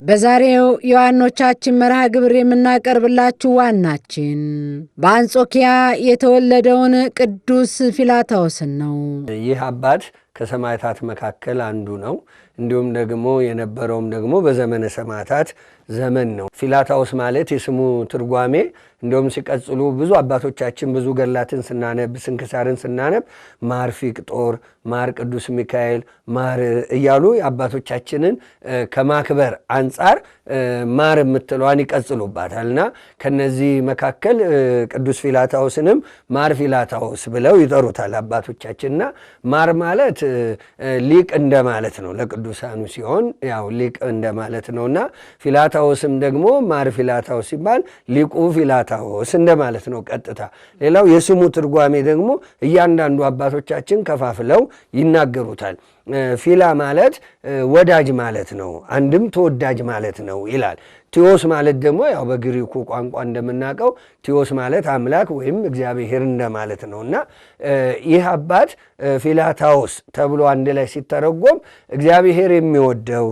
በዛሬው ዮሐንኖቻችን መርሃ ግብር የምናቀርብላችሁ ዋናችን በአንጾኪያ የተወለደውን ቅዱስ ፊላታዎስን ነው። ይህ አባት ከሰማዕታት መካከል አንዱ ነው። እንዲሁም ደግሞ የነበረውም ደግሞ በዘመነ ሰማዕታት ዘመን ነው። ፊላታዎስ ማለት የስሙ ትርጓሜ እንደውም ሲቀጽሉ ብዙ አባቶቻችን ብዙ ገላትን ስናነብ ስንክሳርን ስናነብ ማር ፊቅጦር፣ ማር ቅዱስ ሚካኤል፣ ማር እያሉ አባቶቻችንን ከማክበር አንጻር ማር የምትለዋን ይቀጽሉባታልና ከነዚህ መካከል ቅዱስ ፊላታዎስንም ማር ፊላታዎስ ብለው ይጠሩታል አባቶቻችንና ማር ማለት ሊቅ እንደማለት ነው ለቅዱሳኑ ሲሆን ያው ሊቅ እንደማለት ነውና ፊላታዎስም ደግሞ ማር ፊላታዎስ ሲባል ሊቁ ፊላታዎስ እንደማለት ነው ቀጥታ። ሌላው የስሙ ትርጓሜ ደግሞ እያንዳንዱ አባቶቻችን ከፋፍለው ይናገሩታል። ፊላ ማለት ወዳጅ ማለት ነው፣ አንድም ተወዳጅ ማለት ነው ይላል። ቲዮስ ማለት ደግሞ ያው በግሪኩ ቋንቋ እንደምናውቀው ቲዮስ ማለት አምላክ ወይም እግዚአብሔር እንደማለት ነውና ይህ አባት ፊላታዎስ ተብሎ አንድ ላይ ሲተረጎም እግዚአብሔር የሚወደው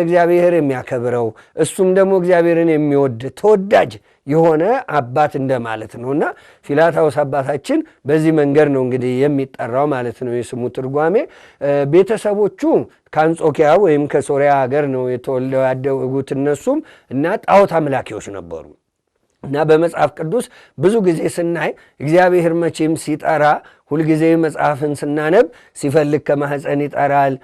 እግዚአብሔር የሚያከብረው እሱም ደግሞ እግዚአብሔርን የሚወድ ተወዳጅ የሆነ አባት እንደማለት ነውና ፊላታዎስ አባታችን በዚህ መንገድ ነው እንግዲህ የሚጠራው ማለት ነው የስሙ ትርጓሜ። ቤተሰቦቹ ከአንጾኪያ ወይም ከሶሪያ ሀገር ነው የተወልደው ያደጉት እነሱም እና ጣዖት አምላኪዎች ነበሩ። እና በመጽሐፍ ቅዱስ ብዙ ጊዜ ስናይ እግዚአብሔር መቼም ሲጠራ ሁልጊዜ መጽሐፍን ስናነብ ሲፈልግ ከማህፀን ይጠራል፣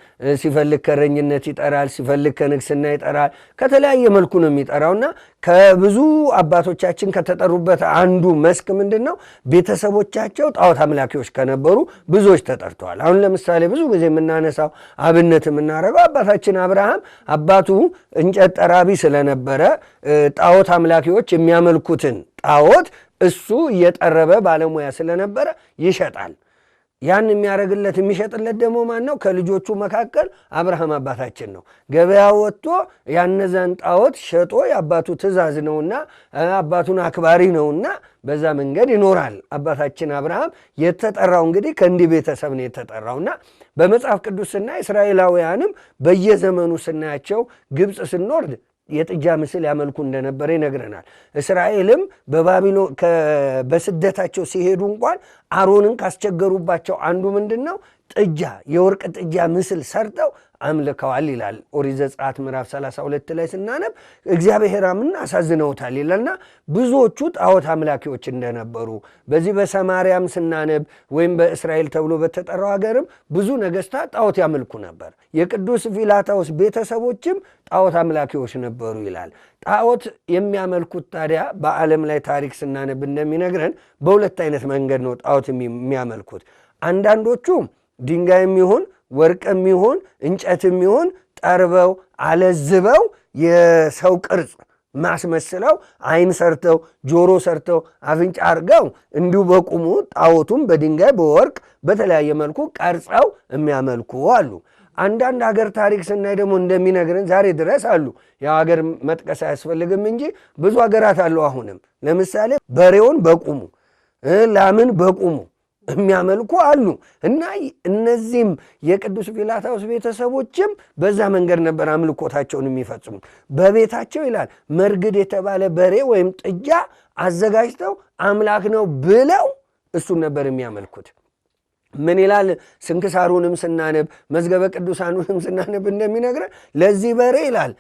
ሲፈልግ ከረኝነት ይጠራል፣ ሲፈልግ ከንግስና ይጠራል። ከተለያየ መልኩ ነው የሚጠራውና ከብዙ አባቶቻችን ከተጠሩበት አንዱ መስክ ምንድን ነው? ቤተሰቦቻቸው ጣዖት አምላኪዎች ከነበሩ ብዙዎች ተጠርተዋል። አሁን ለምሳሌ ብዙ ጊዜ የምናነሳው አብነት የምናደርገው አባታችን አብርሃም አባቱ እንጨት ጠራቢ ስለነበረ ጣዖት አምላኪዎች የሚያመልኩትን ጣዖት እሱ እየጠረበ ባለሙያ ስለነበረ ይሸጣል። ያን የሚያደርግለት የሚሸጥለት ደግሞ ማን ነው? ከልጆቹ መካከል አብርሃም አባታችን ነው። ገበያ ወጥቶ ያነዛን ጣዖት ሸጦ የአባቱ ትእዛዝ ነውና አባቱን አክባሪ ነውና በዛ መንገድ ይኖራል። አባታችን አብርሃም የተጠራው እንግዲህ ከእንዲህ ቤተሰብ ነው የተጠራውና በመጽሐፍ ቅዱስ ስናይ እስራኤላውያንም በየዘመኑ ስናያቸው ግብፅ ስንወርድ የጥጃ ምስል ያመልኩ እንደነበረ ይነግረናል። እስራኤልም በባቢሎን በስደታቸው ሲሄዱ እንኳን አሮንን ካስቸገሩባቸው አንዱ ምንድን ነው? ጥጃ የወርቅ ጥጃ ምስል ሰርተው አምልከዋል ይላል። ኦሪት ዘጸአት ምዕራፍ 32 ላይ ስናነብ እግዚአብሔር አምና አሳዝነውታል ይላልና ብዙዎቹ ጣዖት አምላኪዎች እንደነበሩ በዚህ በሰማርያም ስናነብ ወይም በእስራኤል ተብሎ በተጠራው ሀገርም ብዙ ነገስታት ጣዖት ያመልኩ ነበር። የቅዱስ ፊላታዎስ ቤተሰቦችም ጣዖት አምላኪዎች ነበሩ ይላል። ጣዖት የሚያመልኩት ታዲያ በዓለም ላይ ታሪክ ስናነብ እንደሚነግረን በሁለት አይነት መንገድ ነው ጣዖት የሚያመልኩት። አንዳንዶቹ ድንጋይም ይሁን ወርቅም ይሁን እንጨትም ይሁን ጠርበው አለዝበው የሰው ቅርጽ ማስመስለው አይን ሰርተው ጆሮ ሰርተው አፍንጫ አርገው እንዲሁ በቁሙ ጣዖቱም በድንጋይ በወርቅ በተለያየ መልኩ ቀርጸው የሚያመልኩ አሉ። አንዳንድ ሀገር ታሪክ ስናይ ደግሞ እንደሚነግረን ዛሬ ድረስ አሉ። ያው ሀገር መጥቀስ አያስፈልግም እንጂ ብዙ ሀገራት አሉ። አሁንም ለምሳሌ በሬውን በቁሙ ላምን በቁሙ የሚያመልኩ አሉ እና እነዚህም የቅዱስ ፊላታዎስ ቤተሰቦችም በዛ መንገድ ነበር አምልኮታቸውን የሚፈጽሙ። በቤታቸው ይላል መርግድ የተባለ በሬ ወይም ጥጃ አዘጋጅተው አምላክ ነው ብለው እሱን ነበር የሚያመልኩት። ምን ይላል? ስንክሳሩንም ስናነብ መዝገበ ቅዱሳኑንም ስናነብ እንደሚነግረን ለዚህ በሬ ይላል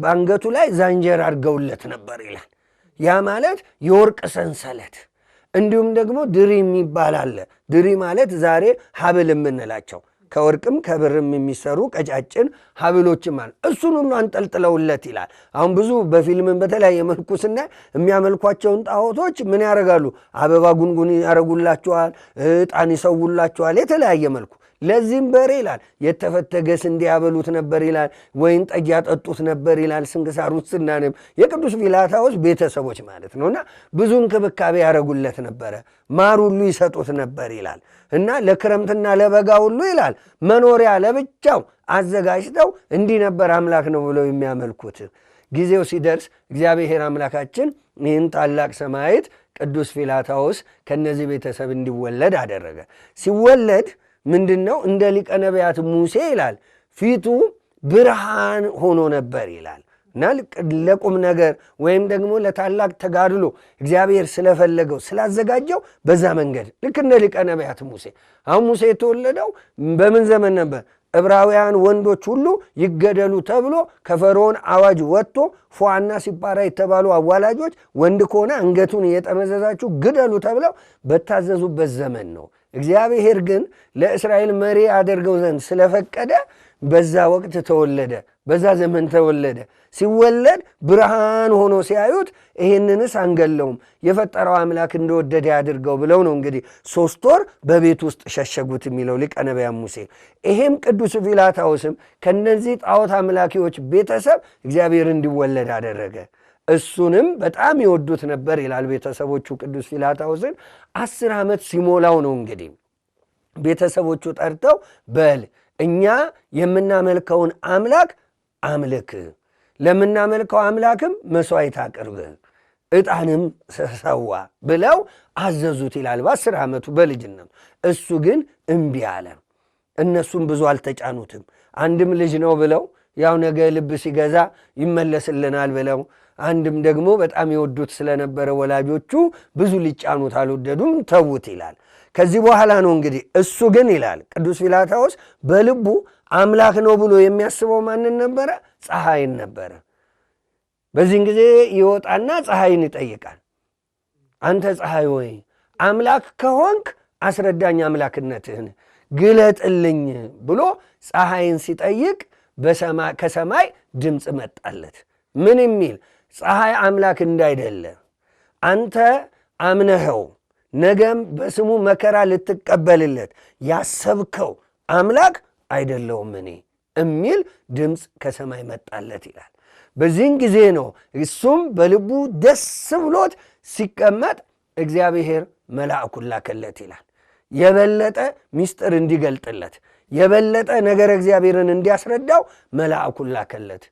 በአንገቱ ላይ ዛንጀር አድርገውለት ነበር ይላል። ያ ማለት የወርቅ ሰንሰለት እንዲሁም ደግሞ ድሪ የሚባል አለ። ድሪ ማለት ዛሬ ሀብል የምንላቸው ከወርቅም ከብርም የሚሰሩ ቀጫጭን ሀብሎችም አሉ። እሱን ሁሉ አንጠልጥለውለት ይላል። አሁን ብዙ በፊልምን በተለያየ መልኩ ስናይ የሚያመልኳቸውን ጣዖቶች ምን ያደርጋሉ? አበባ ጉንጉን ያደርጉላቸዋል፣ ዕጣን ይሰውላቸዋል፣ የተለያየ መልኩ። ለዚህም በሬ ይላል የተፈተገ ስንዴ ያበሉት ነበር ይላል፣ ወይን ጠጅ ያጠጡት ነበር ይላል። ስንክሳር ውስጥ ስናነብ የቅዱስ ፊላታዎስ ቤተሰቦች ማለት ነውና ብዙ እንክብካቤ ያደረጉለት ነበረ፣ ማር ሁሉ ይሰጡት ነበር ይላል እና ለክረምትና ለበጋ ሁሉ ይላል መኖሪያ ለብቻው አዘጋጅተው እንዲህ ነበር አምላክ ነው ብለው የሚያመልኩት። ጊዜው ሲደርስ እግዚአብሔር አምላካችን ይህን ታላቅ ሰማዕት ቅዱስ ፊላታዎስ ከነዚህ ቤተሰብ እንዲወለድ አደረገ። ሲወለድ ምንድነው? እንደ ሊቀ ነቢያት ሙሴ ይላል ፊቱ ብርሃን ሆኖ ነበር ይላል። እና ለቁም ነገር ወይም ደግሞ ለታላቅ ተጋድሎ እግዚአብሔር ስለፈለገው ስላዘጋጀው በዛ መንገድ ልክ እንደ ሊቀ ነቢያት ሙሴ። አሁን ሙሴ የተወለደው በምን ዘመን ነበር? ዕብራውያን ወንዶች ሁሉ ይገደሉ ተብሎ ከፈርዖን አዋጅ ወጥቶ ፉዓና ሲጳራ የተባሉ አዋላጆች ወንድ ከሆነ አንገቱን እየጠመዘዛችሁ ግደሉ ተብለው በታዘዙበት ዘመን ነው። እግዚአብሔር ግን ለእስራኤል መሪ አደርገው ዘንድ ስለፈቀደ በዛ ወቅት ተወለደ፣ በዛ ዘመን ተወለደ። ሲወለድ ብርሃን ሆኖ ሲያዩት ይህንንስ አንገለውም የፈጠረው አምላክ እንደወደደ ያድርገው ብለው ነው እንግዲህ 3 ወር በቤት ውስጥ ሸሸጉት የሚለው ሊቀ ነቢያት ሙሴ። ይሄም ቅዱስ ፊላታዎስም ከነዚህ ጣዖት አምላኪዎች ቤተሰብ እግዚአብሔር እንዲወለድ አደረገ። እሱንም በጣም ይወዱት ነበር ይላል ቤተሰቦቹ ቅዱስ ፊላታዎስን። 10 ዓመት ሲሞላው ነው እንግዲህ ቤተሰቦቹ ጠርተው በል እኛ የምናመልከውን አምላክ አምልክ፣ ለምናመልከው አምላክም መሥዋዕት አቅርብ፣ ዕጣንም ሰዋ ብለው አዘዙት ይላል። በ10 ዓመቱ በልጅነቱ። እሱ ግን እምቢ አለ። እነሱም ብዙ አልተጫኑትም። አንድም ልጅ ነው ብለው ያው ነገ ልብ ሲገዛ ይመለስልናል ብለው፣ አንድም ደግሞ በጣም የወዱት ስለነበረ ወላጆቹ ብዙ ሊጫኑት አልወደዱም፣ ተዉት ይላል። ከዚህ በኋላ ነው እንግዲህ እሱ ግን ይላል ቅዱስ ፊላታዎስ በልቡ አምላክ ነው ብሎ የሚያስበው ማንን ነበረ? ፀሐይን ነበረ። በዚህን ጊዜ ይወጣና ፀሐይን ይጠይቃል። አንተ ፀሐይ ወይ አምላክ ከሆንክ አስረዳኝ፣ አምላክነትህን ግለጥልኝ ብሎ ፀሐይን ሲጠይቅ ከሰማይ ድምፅ መጣለት። ምን የሚል? ፀሐይ አምላክ እንዳይደለ አንተ አምነኸው ነገም በስሙ መከራ ልትቀበልለት ያሰብከው አምላክ አይደለውም እኔ የሚል ድምፅ ከሰማይ መጣለት ይላል። በዚህን ጊዜ ነው እሱም በልቡ ደስ ብሎት ሲቀመጥ እግዚአብሔር መልአኩን ላከለት ይላል። የበለጠ ምስጢር እንዲገልጥለት፣ የበለጠ ነገር እግዚአብሔርን እንዲያስረዳው መልአኩን ላከለት።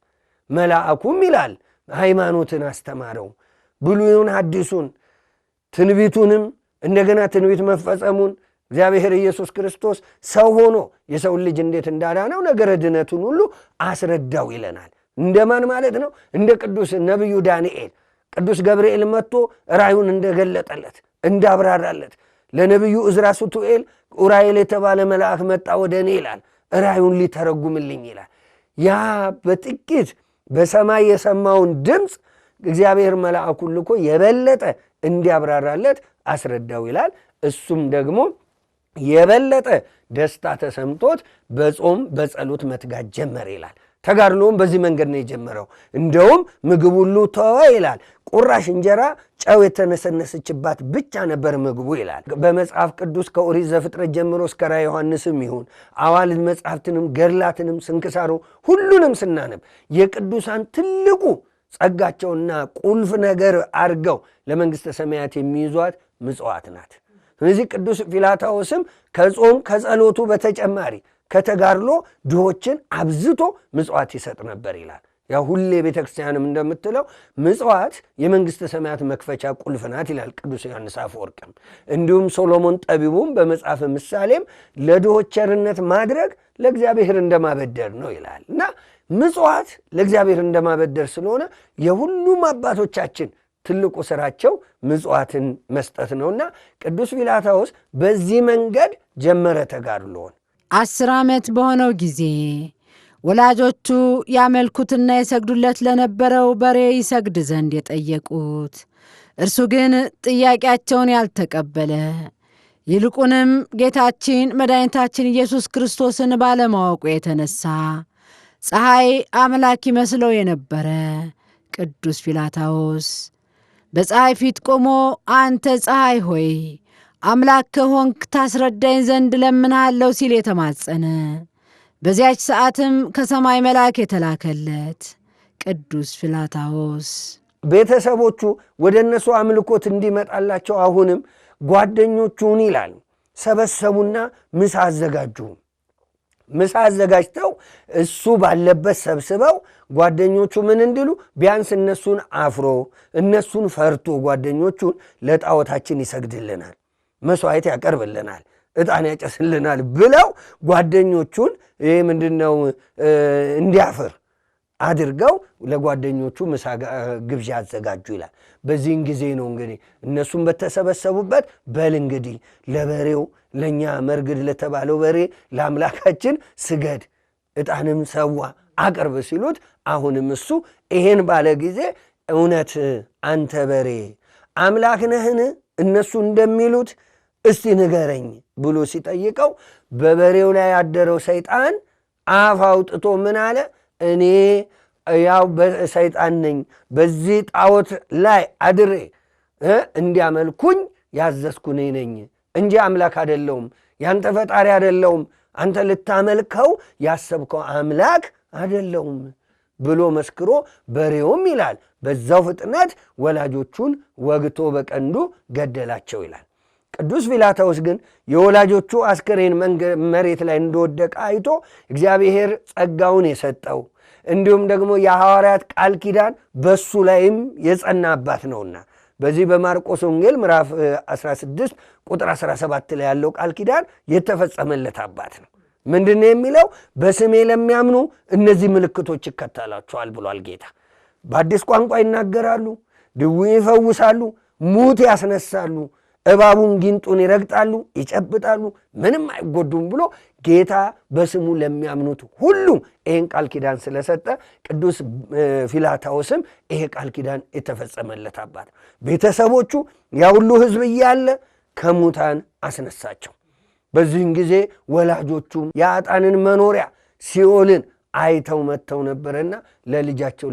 መልአኩም ይላል ሃይማኖትን አስተማረው፣ ብሉይን ሐዲሱን፣ ትንቢቱንም እንደገና ትንቢት መፈጸሙን እግዚአብሔር ኢየሱስ ክርስቶስ ሰው ሆኖ የሰው ልጅ እንዴት እንዳዳነው ነገረ ድነቱን ሁሉ አስረዳው ይለናል። እንደማን ማለት ነው? እንደ ቅዱስ ነቢዩ ዳንኤል ቅዱስ ገብርኤል መጥቶ ራእዩን እንደገለጠለት እንዳብራራለት፣ ለነቢዩ ዕዝራ ሱቱኤል ኡራኤል የተባለ መልአክ መጣ ወደ እኔ ይላል፣ ራእዩን ሊተረጉምልኝ ይላል። ያ በጥቂት በሰማይ የሰማውን ድምፅ እግዚአብሔር መልአኩን ልኮ የበለጠ እንዲያብራራለት አስረዳው ይላል። እሱም ደግሞ የበለጠ ደስታ ተሰምቶት በጾም በጸሎት መትጋት ጀመረ ይላል። ተጋድሎም በዚህ መንገድ ነው የጀመረው። እንደውም ምግብ ሁሉ ተወ ይላል። ቁራሽ እንጀራ ጨው የተነሰነሰችባት ብቻ ነበር ምግቡ ይላል። በመጽሐፍ ቅዱስ ከኦሪት ዘፍጥረት ጀምሮ እስከ ራዕየ ዮሐንስም ይሁን አዋልድ መጽሐፍትንም ገድላትንም ስንክሳሩ ሁሉንም ስናነብ የቅዱሳን ትልቁ ጸጋቸውና ቁልፍ ነገር አድርገው ለመንግሥተ ሰማያት የሚይዟት ምጽዋት ናት። ስለዚህ ቅዱስ ፊላታዎስም ከጾም ከጸሎቱ በተጨማሪ ከተጋድሎ ድሆችን አብዝቶ ምጽዋት ይሰጥ ነበር ይላል። ያ ሁሌ ቤተ ክርስቲያንም እንደምትለው ምጽዋት የመንግሥተ ሰማያት መክፈቻ ቁልፍ ናት ይላል ቅዱስ ዮሐንስ አፈወርቅም። እንዲሁም ሶሎሞን ጠቢቡም በመጽሐፈ ምሳሌም ለድሆች ቸርነት ማድረግ ለእግዚአብሔር እንደማበደር ነው ይላል። እና ምጽዋት ለእግዚአብሔር እንደማበደር ስለሆነ የሁሉም አባቶቻችን ትልቁ ስራቸው ምጽዋትን መስጠት ነውና ቅዱስ ፊላታዎስ በዚህ መንገድ ጀመረ ተጋድሎን። 10 ዓመት በሆነው ጊዜ ወላጆቹ ያመልኩትና የሰግዱለት ለነበረው በሬ ይሰግድ ዘንድ የጠየቁት፣ እርሱ ግን ጥያቄያቸውን ያልተቀበለ ይልቁንም ጌታችን መድኃኒታችን ኢየሱስ ክርስቶስን ባለማወቁ የተነሳ ፀሐይ አምላክ ይመስለው የነበረ ቅዱስ ፊላታዎስ በፀሐይ ፊት ቆሞ አንተ ፀሐይ ሆይ አምላክ ከሆንክ ታስረዳኝ ዘንድ ለምንሃለሁ ሲል የተማጸነ፣ በዚያች ሰዓትም ከሰማይ መልአክ የተላከለት ቅዱስ ፊላታዎስ ቤተሰቦቹ ወደ እነሱ አምልኮት እንዲመጣላቸው አሁንም ጓደኞቹን ይላል ሰበሰቡና ምሳ አዘጋጁ። ምሳ አዘጋጅተው እሱ ባለበት ሰብስበው ጓደኞቹ ምን እንዲሉ ቢያንስ እነሱን አፍሮ እነሱን ፈርቶ ጓደኞቹን ለጣዖታችን ይሰግድልናል፣ መሥዋዕት ያቀርብልናል፣ ዕጣን ያጨስልናል ብለው ጓደኞቹን ይህ ምንድነው እንዲያፍር አድርገው ለጓደኞቹ ምሳ ግብዣ አዘጋጁ ይላል። በዚህን ጊዜ ነው እንግዲህ እነሱም በተሰበሰቡበት በል እንግዲህ ለበሬው ለእኛ መርግድ ለተባለው በሬ ለአምላካችን ስገድ፣ ዕጣንም ሰዋ አቅርብ ሲሉት አሁንም እሱ ይሄን ባለ ጊዜ እውነት አንተ በሬ አምላክ ነህን እነሱ እንደሚሉት እስቲ ንገረኝ ብሎ ሲጠይቀው በበሬው ላይ ያደረው ሰይጣን አፍ አውጥቶ ምን አለ? እኔ ያው ሰይጣን ነኝ፣ በዚህ ጣዖት ላይ አድሬ እንዲያመልኩኝ ያዘዝኩ እኔ ነኝ እንጂ አምላክ አይደለሁም፣ ያንተ ፈጣሪ አይደለሁም፣ አንተ ልታመልከው ያሰብከው አምላክ አይደለሁም ብሎ መስክሮ በሬውም ይላል በዛው ፍጥነት ወላጆቹን ወግቶ በቀንዱ ገደላቸው ይላል። ቅዱስ ፊላታዎስ ግን የወላጆቹ አስከሬን መሬት ላይ እንደወደቀ አይቶ እግዚአብሔር ጸጋውን የሰጠው እንዲሁም ደግሞ የሐዋርያት ቃል ኪዳን በሱ ላይም የጸና አባት ነውና በዚህ በማርቆስ ወንጌል ምዕራፍ 16 ቁጥር 17 ላይ ያለው ቃል ኪዳን የተፈጸመለት አባት ነው። ምንድነው የሚለው? በስሜ ለሚያምኑ እነዚህ ምልክቶች ይከተላቸዋል ብሏል ጌታ። በአዲስ ቋንቋ ይናገራሉ፣ ድውይ ይፈውሳሉ፣ ሙት ያስነሳሉ፣ እባቡን ጊንጡን ይረግጣሉ፣ ይጨብጣሉ፣ ምንም አይጎዱም ብሎ ጌታ በስሙ ለሚያምኑት ሁሉ ይህን ቃል ኪዳን ስለሰጠ ቅዱስ ፊላታዎስም ይሄ ቃል ኪዳን የተፈጸመለት አባት ቤተሰቦቹ ያ ሁሉ ሕዝብ እያለ ከሙታን አስነሳቸው። በዚህን ጊዜ ወላጆቹም የአጣንን መኖሪያ ሲኦልን አይተው መጥተው ነበረና ለልጃቸው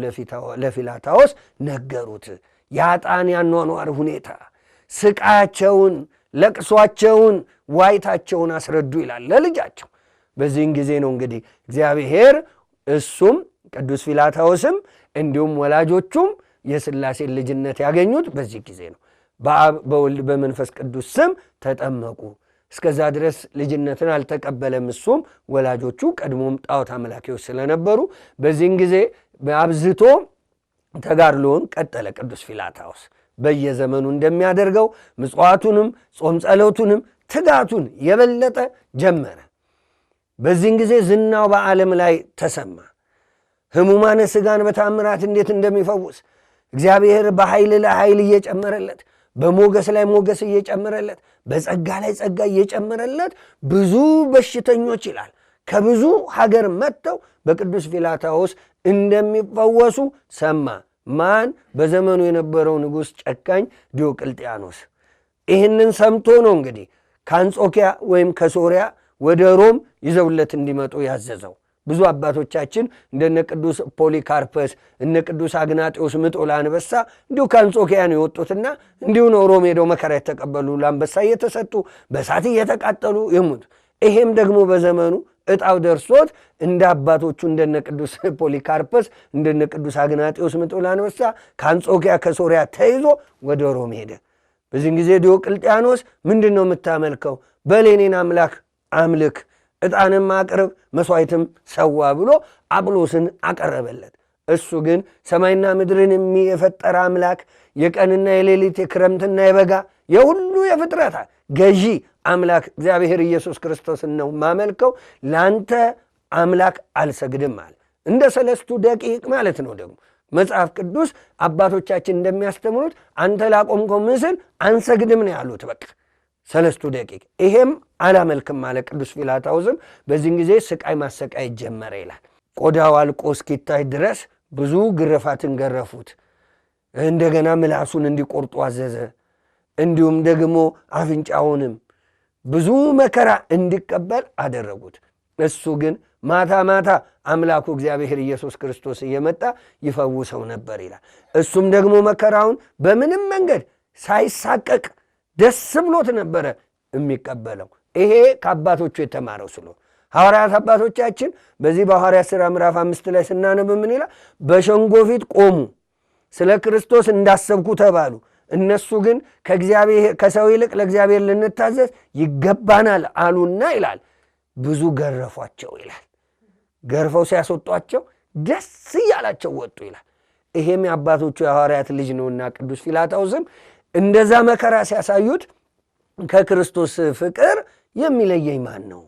ለፊላታዎስ ነገሩት። የአጣን ያኗኗር ሁኔታ፣ ስቃያቸውን፣ ለቅሷቸውን፣ ዋይታቸውን አስረዱ ይላል ለልጃቸው። በዚህን ጊዜ ነው እንግዲህ እግዚአብሔር እሱም ቅዱስ ፊላታዎስም እንዲሁም ወላጆቹም የሥላሴን ልጅነት ያገኙት በዚህ ጊዜ ነው። በአብ በወልድ በመንፈስ ቅዱስ ስም ተጠመቁ። እስከዛ ድረስ ልጅነትን አልተቀበለም። እሱም ወላጆቹ ቀድሞም ጣዖት አምላኪዎች ስለነበሩ በዚህን ጊዜ አብዝቶ ተጋድሎውን ቀጠለ። ቅዱስ ፊላታዎስ በየዘመኑ እንደሚያደርገው ምጽዋቱንም ጾም ጸሎቱንም ትጋቱን የበለጠ ጀመረ። በዚህን ጊዜ ዝናው በዓለም ላይ ተሰማ። ሕሙማነ ሥጋን በታምራት እንዴት እንደሚፈውስ እግዚአብሔር በኃይል ላይ ኃይል እየጨመረለት፣ በሞገስ ላይ ሞገስ እየጨመረለት፣ በጸጋ ላይ ጸጋ እየጨመረለት ብዙ በሽተኞች ይላል ከብዙ ሀገር መጥተው በቅዱስ ፊላታዎስ እንደሚፈወሱ ሰማ። ማን? በዘመኑ የነበረው ንጉሥ ጨካኝ ዲዮቅልጥያኖስ። ይህንን ሰምቶ ነው እንግዲህ ከአንጾኪያ ወይም ከሶርያ ወደ ሮም ይዘውለት እንዲመጡ ያዘዘው። ብዙ አባቶቻችን እንደነ ቅዱስ ፖሊካርፐስ እነ ቅዱስ አግናጤዎስ ምጦ ለአንበሳ እንዲሁ ከአንጾኪያ ነው የወጡትና እንዲሁ ነው ሮም ሄደው መከራ የተቀበሉ፣ ለአንበሳ እየተሰጡ በሳት እየተቃጠሉ የሙት። ይሄም ደግሞ በዘመኑ ዕጣው ደርሶት እንደ አባቶቹ እንደነ ቅዱስ ፖሊካርፐስ እንደነ ቅዱስ አግናጤዎስ ምጦ ለአንበሳ ከአንጾኪያ ከሶርያ ተይዞ ወደ ሮም ሄደ። በዚህን ጊዜ ዲዮቅልጥያኖስ ምንድን ነው የምታመልከው? በሌኔን አምላክ አምልክ፣ ዕጣንም አቅርብ፣ መሥዋዕትም ሰዋ ብሎ አጵሎስን አቀረበለት። እሱ ግን ሰማይና ምድርን የፈጠረ አምላክ፣ የቀንና የሌሊት የክረምትና የበጋ የሁሉ የፍጥረታት ገዢ አምላክ እግዚአብሔር ኢየሱስ ክርስቶስን ነው ማመልከው፣ ላንተ አምላክ አልሰግድም አለ። እንደ ሰለስቱ ደቂቅ ማለት ነው። ደግሞ መጽሐፍ ቅዱስ አባቶቻችን እንደሚያስተምሩት አንተ ላቆምከው ምስል አንሰግድም ነው ያሉት። በቃ ሰለስቱ ደቂቅ። ይሄም አላመልክም አለ ቅዱስ ፊላታዎስም። በዚህን ጊዜ ስቃይ ማሰቃየት ጀመረ ይላል። ቆዳው አልቆ እስኪታይ ድረስ ብዙ ግርፋትን ገረፉት። እንደገና ምላሱን እንዲቆርጡ አዘዘ። እንዲሁም ደግሞ አፍንጫውንም ብዙ መከራ እንዲቀበል አደረጉት። እሱ ግን ማታ ማታ አምላኩ እግዚአብሔር ኢየሱስ ክርስቶስ እየመጣ ይፈውሰው ነበር ይላል። እሱም ደግሞ መከራውን በምንም መንገድ ሳይሳቀቅ ደስ ብሎት ነበረ የሚቀበለው። ይሄ ከአባቶቹ የተማረው ስለሆነ ሐዋርያት አባቶቻችን በዚህ በሐዋርያት ሥራ ምዕራፍ 5 ላይ ስናነብ ምን ይላል? በሸንጎ ፊት ቆሙ፣ ስለ ክርስቶስ እንዳሰብኩ ተባሉ። እነሱ ግን ከሰው ይልቅ ለእግዚአብሔር ልንታዘዝ ይገባናል አሉና ይላል ብዙ ገረፏቸው ይላል። ገርፈው ሲያስወጧቸው ደስ እያላቸው ወጡ ይላል። ይሄም የአባቶቹ የሐዋርያት ልጅ ነውና ቅዱስ ፊላታዎስም እንደዛ መከራ ሲያሳዩት ከክርስቶስ ፍቅር የሚለየኝ ማን ነው?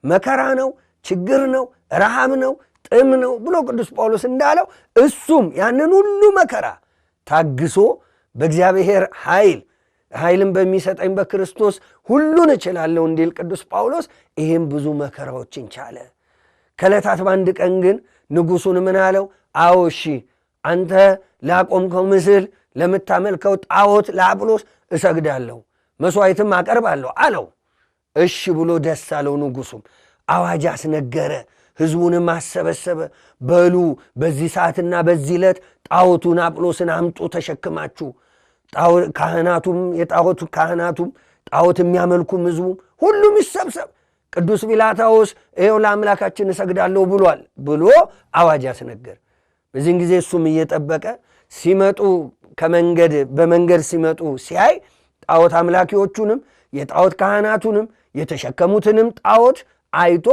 መከራ ነው፣ ችግር ነው፣ ረሃብ ነው፣ ጥም ነው ብሎ ቅዱስ ጳውሎስ እንዳለው እሱም ያንን ሁሉ መከራ ታግሶ በእግዚአብሔር ኃይልን በሚሰጠኝ በክርስቶስ ሁሉን እችላለሁ እንዲል ቅዱስ ጳውሎስ ይህም ብዙ መከራዎችን ቻለ። ከዕለታት በአንድ ቀን ግን ንጉሡን ምን አለው? አዎ እሺ፣ አንተ ላቆምከው ምስል ለምታመልከው ጣዖት ለአጵሎስ እሰግዳለሁ፣ መሥዋዕትም አቀርባለሁ አለው። እሺ ብሎ ደስ አለው። ንጉሡም አዋጅ አስነገረ፣ ሕዝቡንም አሰበሰበ። በሉ በዚህ ሰዓትና በዚህ ዕለት ጣዖቱን አጵሎስን አምጡ ተሸክማችሁ። ካህናቱም የጣዖቱ ካህናቱም ጣዖት የሚያመልኩም ሕዝቡም ሁሉም ይሰብሰብ፣ ቅዱስ ጲላታዎስ ይኸው ለአምላካችን እሰግዳለሁ ብሏል ብሎ አዋጅ አስነገር። በዚህን ጊዜ እሱም እየጠበቀ ሲመጡ በመንገድ ሲመጡ ሲያይ ጣዖት አምላኪዎቹንም የጣዖት ካህናቱንም የተሸከሙትንም ጣዖት አይቶ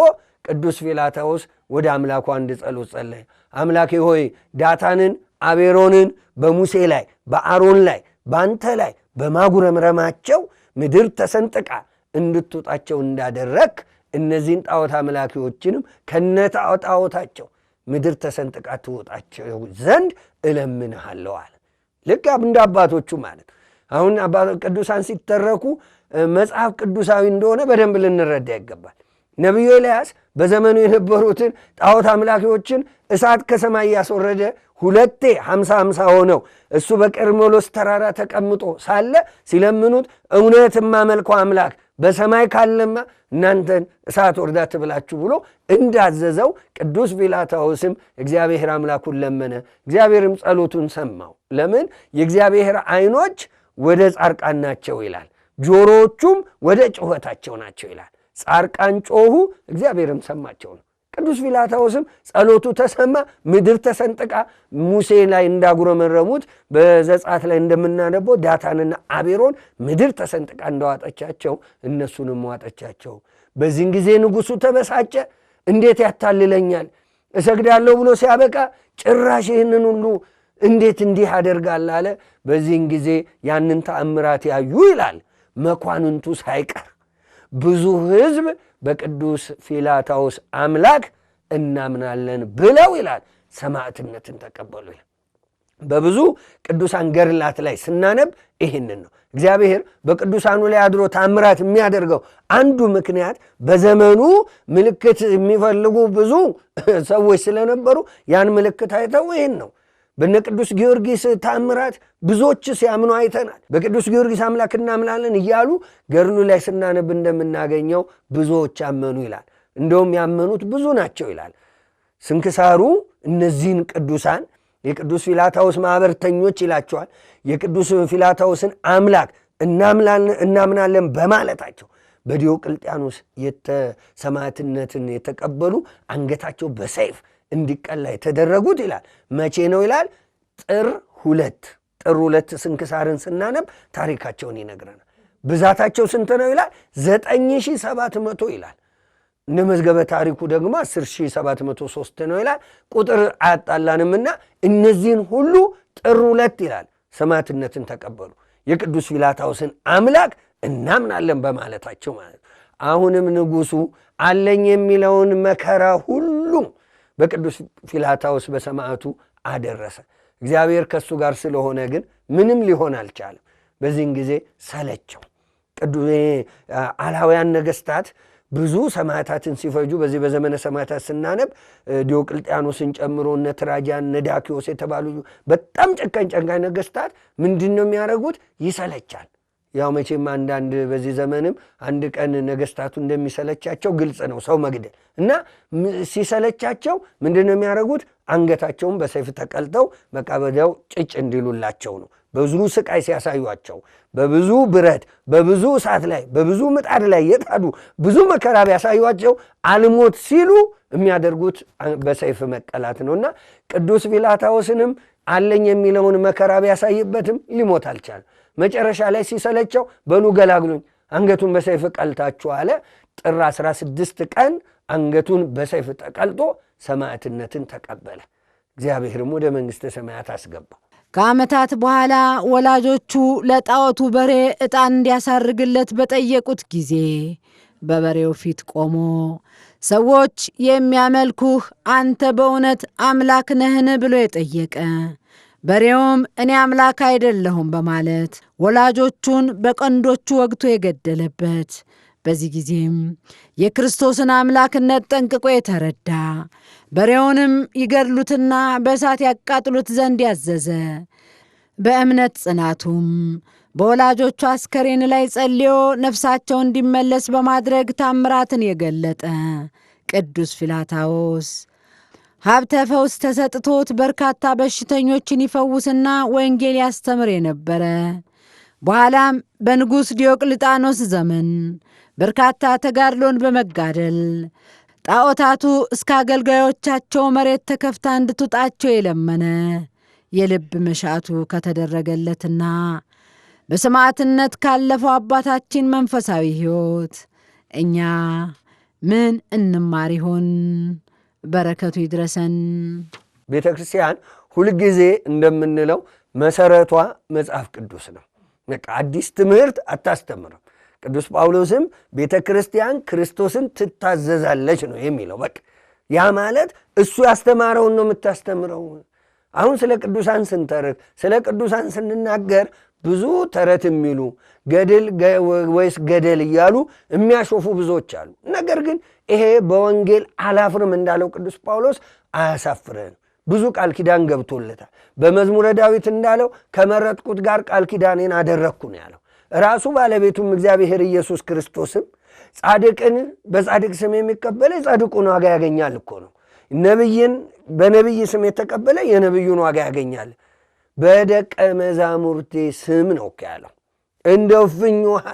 ቅዱስ ጲላታዎስ ወደ አምላኩ አንድ ጸሎት ጸለየ። አምላኬ ሆይ ዳታንን አቤሮንን በሙሴ ላይ በአሮን ላይ በአንተ ላይ በማጉረምረማቸው ምድር ተሰንጥቃ እንድትውጣቸው እንዳደረግ እነዚህን ጣዖት አምላኪዎችንም ከነጣዖታቸው ምድር ተሰንጥቃ ትወጣቸው ዘንድ እለምንሃለሁ አለ። ልክ እንደ አባቶቹ ማለት አሁን ቅዱሳን ሲተረኩ መጽሐፍ ቅዱሳዊ እንደሆነ በደንብ ልንረዳ ይገባል። ነቢዩ ኤልያስ በዘመኑ የነበሩትን ጣዖት አምላኪዎችን እሳት ከሰማይ ያስወረደ ሁለቴ 50 ሆነው እሱ በቀርሜሎስ ተራራ ተቀምጦ ሳለ ሲለምኑት እውነት የማመልከው አምላክ በሰማይ ካለማ እናንተን እሳት ወርዳ ትብላችሁ ብሎ እንዳዘዘው ቅዱስ ጲላታዎስም እግዚአብሔር አምላኩን ለመነ። እግዚአብሔርም ጸሎቱን ሰማው። ለምን? የእግዚአብሔር ዓይኖች ወደ ጻርቃን ናቸው ይላል፣ ጆሮዎቹም ወደ ጩኸታቸው ናቸው ይላል። ጻርቃን ጮኹ፣ እግዚአብሔርም ሰማቸው ነው። ቅዱስ ጲላታዎስም ጸሎቱ ተሰማ፣ ምድር ተሰንጥቃ ሙሴ ላይ እንዳጉረመረሙት በዘጸአት ላይ እንደምናነበው ዳታንና አቤሮን ምድር ተሰንጥቃ እንዳዋጠቻቸው እነሱንም ዋጠቻቸው። በዚህን ጊዜ ንጉሡ ተበሳጨ። እንዴት ያታልለኛል? እሰግዳለሁ ብሎ ሲያበቃ ጭራሽ ይህንን ሁሉ እንዴት እንዲህ ያደርጋል አለ። በዚህን ጊዜ ያንን ተአምራት ያዩ ይላል መኳንንቱ ሳይቀር ብዙ ሕዝብ በቅዱስ ጲላታዎስ አምላክ እናምናለን ብለው ይላል ሰማዕትነትን ተቀበሉ ይላል። በብዙ ቅዱሳን ገድላት ላይ ስናነብ ይህንን ነው። እግዚአብሔር በቅዱሳኑ ላይ አድሮ ታምራት የሚያደርገው አንዱ ምክንያት በዘመኑ ምልክት የሚፈልጉ ብዙ ሰዎች ስለነበሩ ያን ምልክት አይተው ይህን ነው። በነ ቅዱስ ጊዮርጊስ ታምራት ብዙዎች ሲያምኑ አይተናል። በቅዱስ ጊዮርጊስ አምላክ እናምናለን እያሉ ገድሉ ላይ ስናነብ እንደምናገኘው ብዙዎች አመኑ ይላል። እንደውም ያመኑት ብዙ ናቸው ይላል ስንክሳሩ። እነዚህን ቅዱሳን የቅዱስ ጲላታዎስ ማኅበርተኞች ይላቸዋል። የቅዱስ ጲላታዎስን አምላክ እናምናለን በማለታቸው በዲዮቅልጥያኖስ ሰማዕትነትን የተቀበሉ አንገታቸው በሰይፍ እንዲቀላ የተደረጉት ይላል መቼ ነው ይላል? ጥር 2 ስንክሳርን ስናነብ ታሪካቸውን ይነግረናል። ብዛታቸው ስንት ነው ይላል? 9700 ይላል። እንደ መዝገበ ታሪኩ ደግሞ 10703 ነው ይላል። ቁጥር አያጣላንምና እነዚህን ሁሉ ጥር 2 ይላል ሰማዕትነትን ተቀበሉ። የቅዱስ ጲላታዎስን አምላክ እናምናለን በማለታቸው ማለት ነው። አሁንም ንጉሡ አለኝ የሚለውን መከራ ሁሉ በቅዱስ ጲላታዎስ በሰማዕቱ አደረሰ። እግዚአብሔር ከእሱ ጋር ስለሆነ ግን ምንም ሊሆን አልቻለም። በዚህን ጊዜ ሰለቸው። አላውያን ነገሥታት ብዙ ሰማዕታትን ሲፈጁ በዚህ በዘመነ ሰማዕታት ስናነብ ዲዮቅልጥያኖስን ጨምሮ እነ ትራጃን እነ ዳኪዎስ የተባሉ በጣም ጨካኝ ነገሥታት ምንድን ነው የሚያደርጉት? ይሰለቻል። ያው መቼም አንዳንድ በዚህ ዘመንም አንድ ቀን ነገሥታቱ እንደሚሰለቻቸው ግልጽ ነው፣ ሰው መግደል እና ሲሰለቻቸው ምንድን ነው የሚያደርጉት? አንገታቸውን በሰይፍ ተቀልጠው በቃ በዚያው ጭጭ እንዲሉላቸው ነው። ብዙ ስቃይ ሲያሳዩቸው በብዙ ብረት በብዙ እሳት ላይ በብዙ ምጣድ ላይ የጣዱ ብዙ መከራ ቢያሳዩቸው አልሞት ሲሉ የሚያደርጉት በሰይፍ መቀላት ነውና ቅዱስ ጲላታዎስንም አለኝ የሚለውን መከራ ቢያሳይበትም ሊሞት አልቻለም። መጨረሻ ላይ ሲሰለቸው በሉ ገላግሉኝ፣ አንገቱን በሰይፍ ቀልታችሁ አለ። ጥር 16 ቀን አንገቱን በሰይፍ ተቀልጦ ሰማዕትነትን ተቀበለ። እግዚአብሔርም ወደ መንግሥተ ሰማያት አስገባው። ከዓመታት በኋላ ወላጆቹ ለጣዖቱ በሬ ዕጣን እንዲያሳርግለት በጠየቁት ጊዜ በበሬው ፊት ቆሞ ሰዎች የሚያመልኩህ አንተ በእውነት አምላክ ነህን ብሎ የጠየቀ፣ በሬውም እኔ አምላክ አይደለሁም በማለት ወላጆቹን በቀንዶቹ ወግቶ የገደለበት፣ በዚህ ጊዜም የክርስቶስን አምላክነት ጠንቅቆ የተረዳ፣ በሬውንም ይገድሉትና በእሳት ያቃጥሉት ዘንድ ያዘዘ፣ በእምነት ጽናቱም በወላጆቹ አስከሬን ላይ ጸልዮ ነፍሳቸው እንዲመለስ በማድረግ ታምራትን የገለጠ ቅዱስ ፊላታዎስ ሀብተ ፈውስ ተሰጥቶት በርካታ በሽተኞችን ይፈውስና ወንጌል ያስተምር የነበረ፣ በኋላም በንጉሥ ዲዮቅልጣኖስ ዘመን በርካታ ተጋድሎን በመጋደል ጣዖታቱ እስከ አገልጋዮቻቸው መሬት ተከፍታ እንድትውጣቸው የለመነ፣ የልብ መሻቱ ከተደረገለትና በሰማዕትነት ካለፈው አባታችን መንፈሳዊ ሕይወት እኛ ምን እንማር ይሆን? በረከቱ ይድረሰን። ቤተ ክርስቲያን ሁልጊዜ እንደምንለው መሰረቷ መጽሐፍ ቅዱስ ነው። አዲስ ትምህርት አታስተምርም። ቅዱስ ጳውሎስም ቤተ ክርስቲያን ክርስቶስን ትታዘዛለች ነው የሚለው። በቃ ያ ማለት እሱ ያስተማረውን ነው የምታስተምረው። አሁን ስለ ቅዱሳን ስንተርክ፣ ስለ ቅዱሳን ስንናገር ብዙ ተረት የሚሉ ገድል ወይስ ገደል እያሉ የሚያሾፉ ብዙዎች አሉ። ነገር ግን ይሄ በወንጌል አላፍርም እንዳለው ቅዱስ ጳውሎስ አያሳፍረን። ብዙ ቃል ኪዳን ገብቶለታል። በመዝሙረ ዳዊት እንዳለው ከመረጥኩት ጋር ቃል ኪዳኔን አደረግኩ ነው ያለው። ራሱ ባለቤቱም እግዚአብሔር ኢየሱስ ክርስቶስም ጻድቅን በጻድቅ ስም የሚቀበለ የጻድቁን ዋጋ ያገኛል እኮ ነው። ነቢይን በነቢይ ስም የተቀበለ የነቢዩን ዋጋ ያገኛል። በደቀ መዛሙርቴ ስም ነው ያለው። እንደ እፍኝ ውሃ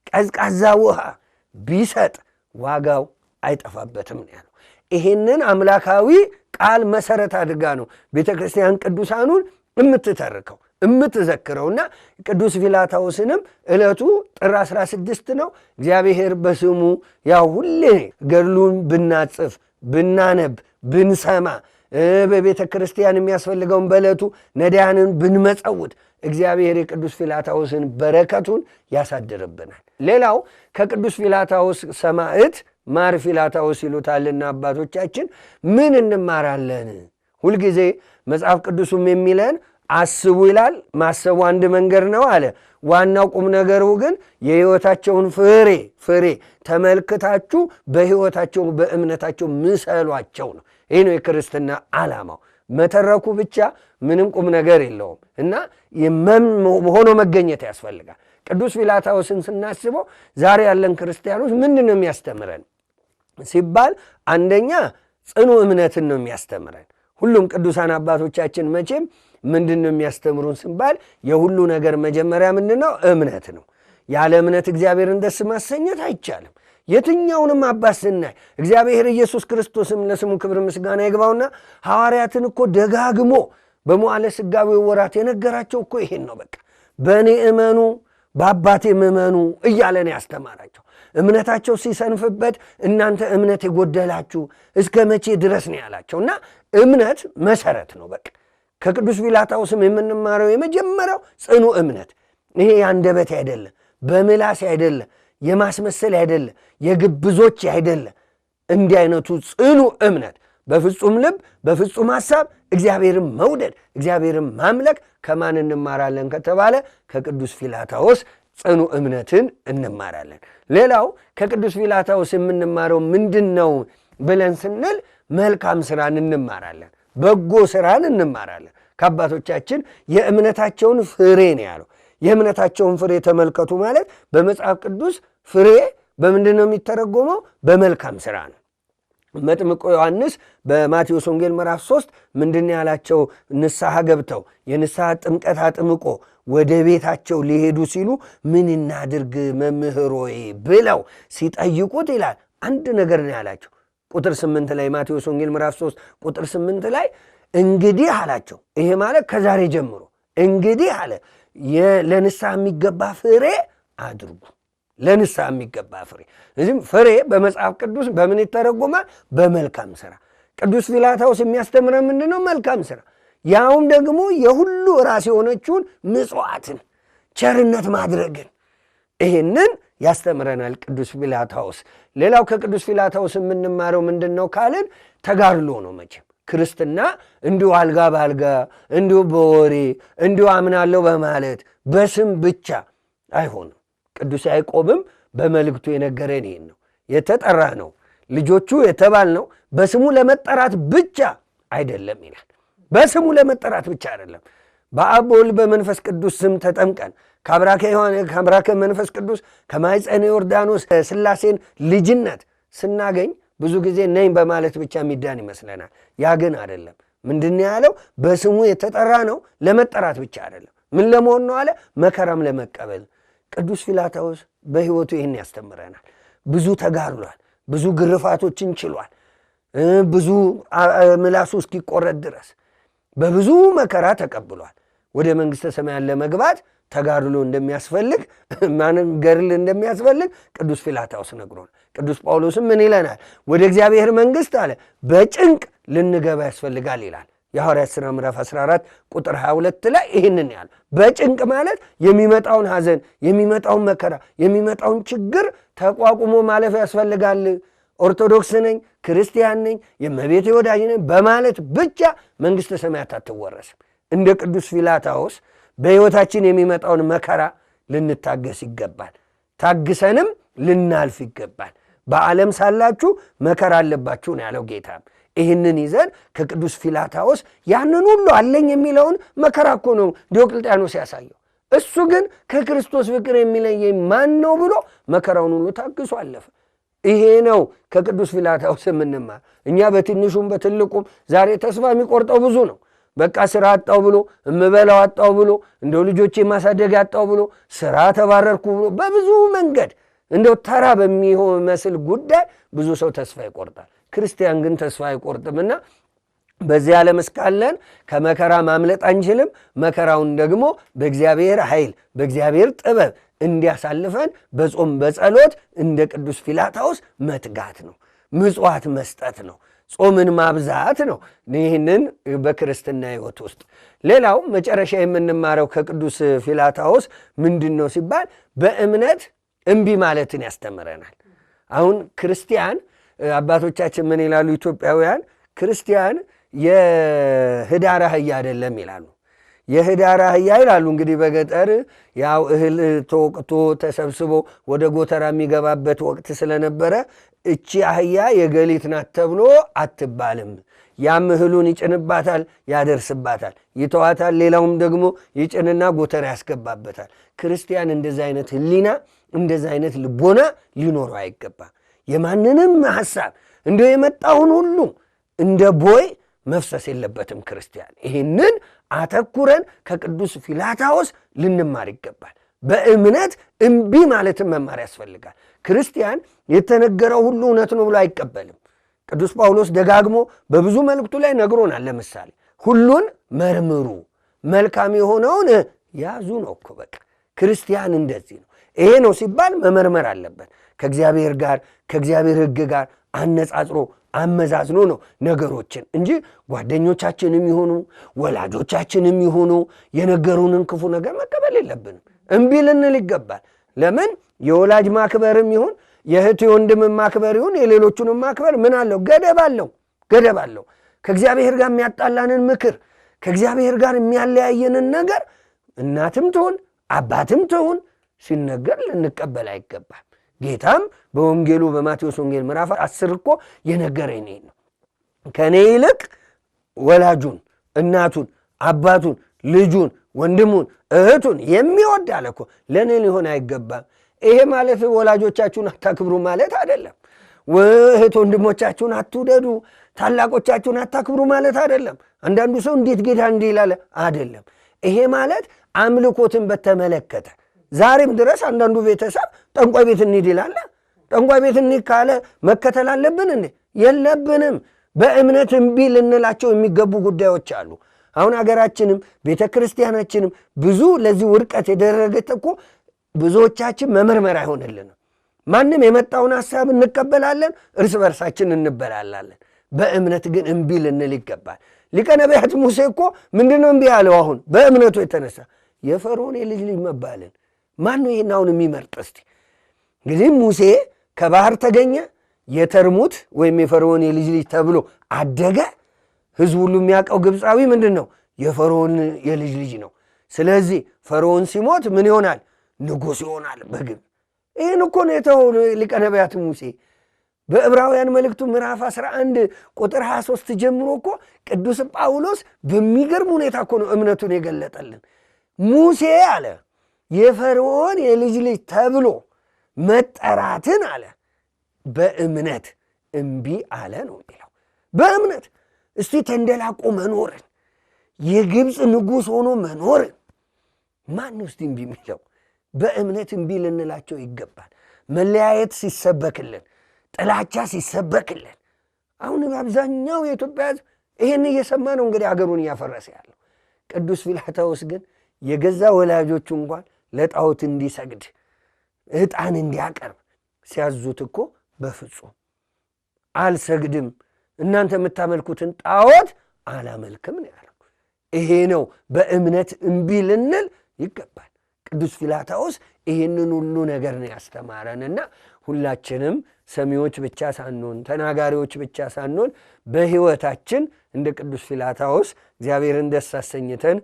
ቀዝቃዛ ውሃ ቢሰጥ ዋጋው አይጠፋበትም ነው ያለው። ይሄንን አምላካዊ ቃል መሰረት አድርጋ ነው ቤተ ክርስቲያን ቅዱሳኑን የምትተርከው የምትዘክረውና ቅዱስ ፊላታዎስንም ዕለቱ ጥር 16 ነው። እግዚአብሔር በስሙ ያው ሁሌ ገድሉን ብናጽፍ ብናነብ ብንሰማ በቤተ ክርስቲያን የሚያስፈልገውን በዕለቱ ነዳያንን ብንመጸውት እግዚአብሔር የቅዱስ ፊላታዎስን በረከቱን ያሳድርብናል። ሌላው ከቅዱስ ፊላታዎስ ሰማዕት ማር ፊላታዎስ ይሉታልና አባቶቻችን ምን እንማራለን? ሁልጊዜ መጽሐፍ ቅዱሱም የሚለን አስቡ ይላል። ማሰቡ አንድ መንገድ ነው አለ። ዋናው ቁም ነገሩ ግን የሕይወታቸውን ፍሬ ተመልክታችሁ በሕይወታቸው በእምነታቸው ምሰሏቸው ነው። ይህ ነው የክርስትና ዓላማው። መተረኩ ብቻ ምንም ቁም ነገር የለውም እና ሆኖ መገኘት ያስፈልጋል። ቅዱስ ፊላታዎስን ስናስበው ዛሬ ያለን ክርስቲያኖች ምንድን ነው የሚያስተምረን ሲባል አንደኛ ጽኑ እምነትን ነው የሚያስተምረን። ሁሉም ቅዱሳን አባቶቻችን መቼም ምንድን ነው የሚያስተምሩን ሲባል የሁሉ ነገር መጀመሪያ ምንድን ነው? እምነት ነው። ያለ እምነት እግዚአብሔርን ደስ ማሰኘት አይቻልም። የትኛውንም አባት ስናይ እግዚአብሔር ኢየሱስ ክርስቶስም ለስሙ ክብር ምስጋና ይግባውና ሐዋርያትን እኮ ደጋግሞ በመዋዕለ ሥጋዌ ወራት የነገራቸው እኮ ይሄን ነው። በቃ በእኔ እመኑ በአባቴም እመኑ እያለ ነው ያስተማራቸው። እምነታቸው ሲሰንፍበት እናንተ እምነት የጎደላችሁ እስከ መቼ ድረስ ነው ያላቸው እና እምነት መሰረት ነው። በቃ ከቅዱስ ፊላታዎስም የምንማረው የመጀመሪያው ጽኑ እምነት ይሄ የአንደበት አይደለ፣ በምላስ አይደለ፣ የማስመሰል አይደለ፣ የግብዞች አይደለ። እንዲህ አይነቱ ጽኑ እምነት በፍጹም ልብ በፍጹም ሐሳብ እግዚአብሔርን መውደድ እግዚአብሔርን ማምለክ ከማን እንማራለን ከተባለ ከቅዱስ ፊላታዎስ ጽኑ እምነትን እንማራለን። ሌላው ከቅዱስ ፊላታዎስ የምንማረው ምንድን ነው ብለን ስንል መልካም ሥራን እንማራለን፣ በጎ ሥራን እንማራለን። ከአባቶቻችን የእምነታቸውን ፍሬ ነው ያለው። የእምነታቸውን ፍሬ ተመልከቱ ማለት በመጽሐፍ ቅዱስ ፍሬ በምንድን ነው የሚተረጎመው? በመልካም ሥራ ነው። መጥምቁ ዮሐንስ በማቴዎስ ወንጌል ምዕራፍ 3 ምንድን ያላቸው? ንስሐ ገብተው የንስሐ ጥምቀት አጥምቆ ወደ ቤታቸው ሊሄዱ ሲሉ ምን እናድርግ መምህሮዬ ብለው ሲጠይቁት ይላል አንድ ነገር ነው ያላቸው። ቁጥር 8 ላይ ማቴዎስ ወንጌል ምዕራፍ 3 ቁጥር 8 ላይ እንግዲህ አላቸው። ይሄ ማለት ከዛሬ ጀምሮ እንግዲህ አለ ለንስሐ የሚገባ ፍሬ አድርጉ። ለንስሐ የሚገባ ፍሬ። እዚህም ፍሬ በመጽሐፍ ቅዱስ በምን ይተረጎማል? በመልካም ሥራ። ቅዱስ ፊላታዎስ የሚያስተምረን ምንድን ነው? መልካም ሥራ። ያውም ደግሞ የሁሉ ራስ የሆነችውን ምጽዋትን፣ ቸርነት ማድረግን፣ ይህንን ያስተምረናል ቅዱስ ፊላታዎስ። ሌላው ከቅዱስ ፊላታዎስ የምንማረው ምንድን ነው ካልን ተጋድሎ ነው። መቼም ክርስትና እንዲሁ አልጋ በአልጋ እንዲሁ በወሬ እንዲሁ አምናለሁ በማለት በስም ብቻ አይሆንም። ቅዱስ ያዕቆብም በመልእክቱ የነገረን ይህን ነው። የተጠራ ነው ልጆቹ የተባል ነው በስሙ ለመጠራት ብቻ አይደለም ይላል። በስሙ ለመጠራት ብቻ አይደለም። በአብ በወልድ በመንፈስ ቅዱስ ስም ተጠምቀን ከአብራከ መንፈስ ቅዱስ ከማኅፀነ ዮርዳኖስ ሥላሴን ልጅነት ስናገኝ ብዙ ጊዜ ነኝ በማለት ብቻ የሚዳን ይመስለናል። ያ ግን አይደለም። ምንድን ያለው? በስሙ የተጠራ ነው ለመጠራት ብቻ አይደለም። ምን ለመሆን ነው አለ? መከራም ለመቀበል። ቅዱስ ፊላታዎስ በሕይወቱ ይህን ያስተምረናል። ብዙ ተጋድሏል። ብዙ ግርፋቶችን ችሏል። ብዙ ምላሱ እስኪቆረጥ ድረስ በብዙ መከራ ተቀብሏል። ወደ መንግሥተ ሰማያት ለመግባት ተጋድሎ እንደሚያስፈልግ ማንም ገድል እንደሚያስፈልግ ቅዱስ ፊላታዎስ ነግሮናል። ቅዱስ ጳውሎስም ምን ይለናል? ወደ እግዚአብሔር መንግሥት አለ በጭንቅ ልንገባ ያስፈልጋል ይላል። የሐዋርያት ሥራ ምዕራፍ 14 ቁጥር 22 ላይ ይህንን ያለ በጭንቅ ማለት የሚመጣውን ሐዘን፣ የሚመጣውን መከራ፣ የሚመጣውን ችግር ተቋቁሞ ማለፍ ያስፈልጋል። ኦርቶዶክስ ነኝ፣ ክርስቲያን ነኝ፣ የእመቤቴ ወዳጅ ነኝ በማለት ብቻ መንግሥተ ሰማያት አትወረስም። እንደ ቅዱስ ፊላታዎስ በሕይወታችን የሚመጣውን መከራ ልንታገስ ይገባል። ታግሰንም ልናልፍ ይገባል። በዓለም ሳላችሁ መከራ አለባችሁ ነው ያለው ጌታም። ይህንን ይዘን ከቅዱስ ፊላታዎስ ያንን ሁሉ አለኝ የሚለውን መከራ እኮ ነው ዲዮቅልጥያኖስ ያሳየው። እሱ ግን ከክርስቶስ ፍቅር የሚለየኝ ማን ነው ብሎ መከራውን ሁሉ ታግሶ አለፈ። ይሄ ነው ከቅዱስ ፊላታዎስ የምንማር። እኛ በትንሹም በትልቁም ዛሬ ተስፋ የሚቆርጠው ብዙ ነው። በቃ ስራ አጣው ብሎ እምበላው አጣው ብሎ እንደው ልጆቼ ማሳደግ አጣው ብሎ ስራ ተባረርኩ ብሎ በብዙ መንገድ እንደው ተራ በሚመስል ጉዳይ ብዙ ሰው ተስፋ ይቆርጣል። ክርስቲያን ግን ተስፋ አይቆርጥምና በዚህ ዓለም እስካለን ከመከራ ማምለጥ አንችልም። መከራውን ደግሞ በእግዚአብሔር ኃይል በእግዚአብሔር ጥበብ እንዲያሳልፈን በጾም በጸሎት እንደ ቅዱስ ፊላታዎስ መትጋት ነው። ምጽዋት መስጠት ነው። ጾምን ማብዛት ነው። ይህንን በክርስትና ሕይወት ውስጥ ሌላው መጨረሻ የምንማረው ከቅዱስ ፊላታዎስ ምንድን ነው ሲባል በእምነት እምቢ ማለትን ያስተምረናል። አሁን ክርስቲያን አባቶቻችን ምን ይላሉ? ኢትዮጵያውያን ክርስቲያን የህዳር አህያ አይደለም ይላሉ። የህዳር አህያ ይላሉ እንግዲህ በገጠር ያው እህል ተወቅቶ ተሰብስቦ ወደ ጎተራ የሚገባበት ወቅት ስለነበረ እቺ አህያ የገሊት ናት ተብሎ አትባልም። ያም እህሉን ይጭንባታል፣ ያደርስባታል፣ ይተዋታል። ሌላውም ደግሞ ይጭንና ጎተራ ያስገባበታል። ክርስቲያን እንደዚ አይነት ህሊና እንደዚ አይነት ልቦና ሊኖረው አይገባም። የማንንም ሐሳብ እንደው የመጣውን ሁሉ እንደ ቦይ መፍሰስ የለበትም ክርስቲያን። ይህንን አተኩረን ከቅዱስ ፊላታዎስ ልንማር ይገባል። በእምነት እምቢ ማለትን መማር ያስፈልጋል። ክርስቲያን የተነገረው ሁሉ እውነት ነው ብሎ አይቀበልም። ቅዱስ ጳውሎስ ደጋግሞ በብዙ መልእክቱ ላይ ነግሮናል። ለምሳሌ ሁሉን መርምሩ፣ መልካም የሆነውን ያዙ ነው እኮ በቃ። ክርስቲያን እንደዚህ ነው። ይሄ ነው ሲባል መመርመር አለበት። ከእግዚአብሔር ጋር ከእግዚአብሔር ሕግ ጋር አነጻጽሮ አመዛዝኖ ነው ነገሮችን እንጂ ጓደኞቻችንም ይሆኑ ወላጆቻችንም ይሆኑ የነገሩንን ክፉ ነገር መቀበል የለብንም። እምቢ ልንል ይገባል። ለምን? የወላጅ ማክበርም ይሁን የእህት የወንድም ማክበር ይሁን የሌሎቹንም ማክበር ምን አለው? ገደብ አለው። ገደብ አለው። ከእግዚአብሔር ጋር የሚያጣላንን ምክር ከእግዚአብሔር ጋር የሚያለያየንን ነገር እናትም ትሁን አባትም ትሁን ሲነገር ልንቀበል አይገባል። ጌታም በወንጌሉ በማቴዎስ ወንጌል ምዕራፍ 10 እኮ የነገረኝ ነው። ከኔ ይልቅ ወላጁን እናቱን አባቱን ልጁን ወንድሙን እህቱን የሚወድ አለ እኮ ለእኔ ሊሆን አይገባም። ይሄ ማለት ወላጆቻችሁን አታክብሩ ማለት አይደለም። እህት ወንድሞቻችሁን አትውደዱ፣ ታላቆቻችሁን አታክብሩ ማለት አይደለም። አንዳንዱ ሰው እንዴት ጌታ እንዲህ ይላል አይደለም። ይሄ ማለት አምልኮትን በተመለከተ ዛሬም ድረስ አንዳንዱ ቤተሰብ ጠንቋይ ቤት እንሂድ ይላል። ጠንቋይ ቤት እንሂድ ካለ መከተል አለብን እንዴ? የለብንም። በእምነት እምቢ ልንላቸው የሚገቡ ጉዳዮች አሉ። አሁን አገራችንም ቤተ ክርስቲያናችንም ብዙ ለዚህ ውድቀት የደረገች እኮ ብዙዎቻችን መመርመር አይሆንልንም። ማንም የመጣውን ሐሳብ እንቀበላለን፣ እርስ በርሳችን እንበላላለን። በእምነት ግን እምቢ ልንል ይገባል። ሊቀ ነቢያት ሙሴ እኮ ምንድነው እምቢ ያለው? አሁን በእምነቱ የተነሳ የፈርዖን የልጅ ልጅ መባልን ማን ነው ይሄን አሁን የሚመርጥ? እስቲ እንግዲህ ሙሴ ከባህር ተገኘ፣ የተርሙት ወይም የፈርዖን የልጅ ልጅ ተብሎ አደገ። ሕዝብ ሁሉ የሚያውቀው ግብፃዊ ምንድን ነው? የፈርዖን የልጅ ልጅ ነው። ስለዚህ ፈርዖን ሲሞት ምን ይሆናል? ንጉሥ ይሆናል በግብፅ። ይህን እኮ ነው የተወው ሊቀ ነቢያት ሙሴ። በዕብራውያን መልእክቱ ምዕራፍ 11 ቁጥር 23 ጀምሮ እኮ ቅዱስ ጳውሎስ በሚገርም ሁኔታ እኮ ነው እምነቱን የገለጠልን። ሙሴ አለ የፈርዖን የልጅ ልጅ ተብሎ መጠራትን አለ በእምነት እምቢ አለ ነው የሚለው። በእምነት እስቲ ተንደላቆ መኖርን፣ የግብፅ ንጉሥ ሆኖ መኖርን ማን ውስጥ እምቢ የሚለው? በእምነት እምቢ ልንላቸው ይገባል። መለያየት ሲሰበክልን፣ ጥላቻ ሲሰበክልን፣ አሁን አብዛኛው የኢትዮጵያ ሕዝብ ይህን እየሰማ ነው እንግዲህ አገሩን እያፈረሰ ያለው። ቅዱስ ፊላታዎስ ግን የገዛ ወላጆቹ እንኳን ለጣዖት እንዲሰግድ ዕጣን እንዲያቀርብ ሲያዙት እኮ በፍጹም አልሰግድም፣ እናንተ የምታመልኩትን ጣዖት አላመልክም ነው ያለው። ይሄ ነው በእምነት እምቢ ልንል ይገባል። ቅዱስ ፊላታዎስ ይህንን ሁሉ ነገር ነው ያስተማረንና ሁላችንም ሰሚዎች ብቻ ሳንሆን ተናጋሪዎች ብቻ ሳንሆን በሕይወታችን እንደ ቅዱስ ፊላታዎስ እግዚአብሔርን ደስ አሰኝተን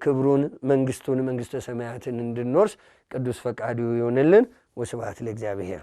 ክብሩን መንግሥቱን መንግሥተ ሰማያትን እንድንወርስ ቅዱስ ፈቃዱ ይሆንልን። ወስብሐት ለእግዚአብሔር።